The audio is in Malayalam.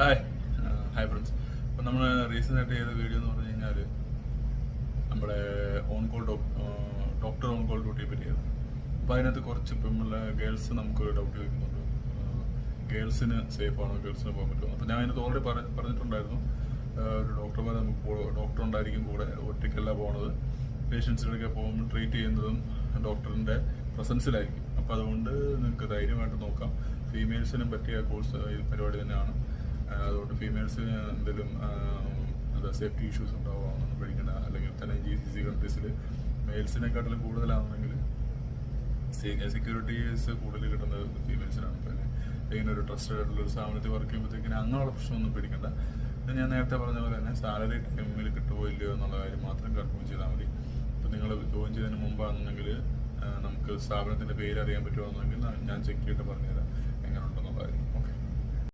Hi friends. അപ്പോൾ നമ്മൾ റീസെൻ്റ് ആയിട്ട് ചെയ്ത വീഡിയോ എന്ന് പറഞ്ഞു കഴിഞ്ഞാൽ നമ്മുടെ ഡോക്ടർ ഓൺ കോൾ ഡ്യൂട്ടിയെ പറ്റിയാണ്. അപ്പോൾ അതിനകത്ത് കുറച്ച് ഇപ്പം ഗേൾസ് നമുക്ക് ഡൗട്ട് ചോദിക്കുന്നുണ്ട്, ഗേൾസിന് സേഫ് ആണോ, ഗേൾസിന് പോകാൻ പറ്റുമോ. അപ്പോൾ ഞാൻ അതിനകത്ത് ഓൾറെഡി പറഞ്ഞിട്ടുണ്ടായിരുന്നു, ഒരു ഡോക്ടർമാർ നമുക്ക് ഡോക്ടർ ഉണ്ടായിരിക്കും കൂടെ, ഒറ്റയ്ക്കല്ല പോകുന്നത്. പേഷ്യൻസിനൊക്കെ പോകുമ്പോൾ ട്രീറ്റ് ചെയ്യുന്നതും ഡോക്ടറിൻ്റെ പ്രസൻസിലായിരിക്കും. അപ്പോൾ അതുകൊണ്ട് നിങ്ങൾക്ക് ധൈര്യമായിട്ട് നോക്കാം. ഫീമെയിൽസിനും പറ്റിയ കോഴ്സ് പരിപാടി തന്നെയാണ്. അതുകൊണ്ട് ഫീമെയിൽസിന് എന്തെങ്കിലും സേഫ്റ്റി ഇഷ്യൂസ് ഉണ്ടാവുകയാണെന്ന് പേടിക്കേണ്ട. അല്ലെങ്കിൽ തന്നെ GCC കൺട്രീസിൽ മെയിൽസിനെക്കാട്ടിലും കൂടുതലാണെങ്കിൽ സെക്യൂരിറ്റീസ് കൂടുതൽ കിട്ടുന്നത് ഫീമെയിൽസിനാണ്. പിന്നെ ഇങ്ങനെ ഒരു ട്രസ്റ്റഡ് ആയിട്ടുള്ള ഒരു സ്ഥാപനത്തിൽ വർക്ക് ചെയ്യുമ്പോഴത്തേക്കിന് അങ്ങനെയുള്ള പ്രശ്നമൊന്നും പേടിക്കേണ്ട. ഞാൻ നേരത്തെ പറഞ്ഞ പോലെ തന്നെ സാലറി ടൈമിൽ കിട്ടുമോ ഇല്ലയോ എന്നുള്ള കാര്യം മാത്രം കൺഫേം ചെയ്താൽ മതി. ഇപ്പം നിങ്ങൾ ജോയിൻ ചെയ്തതിന് മുമ്പാണെന്നുണ്ടെങ്കിൽ നമുക്ക് സ്ഥാപനത്തിൻ്റെ പേര് അറിയാൻ പറ്റുമോ എന്നെങ്കിൽ ഞാൻ ചെക്ക് ചെയ്തിട്ട് പറഞ്ഞുതരാം.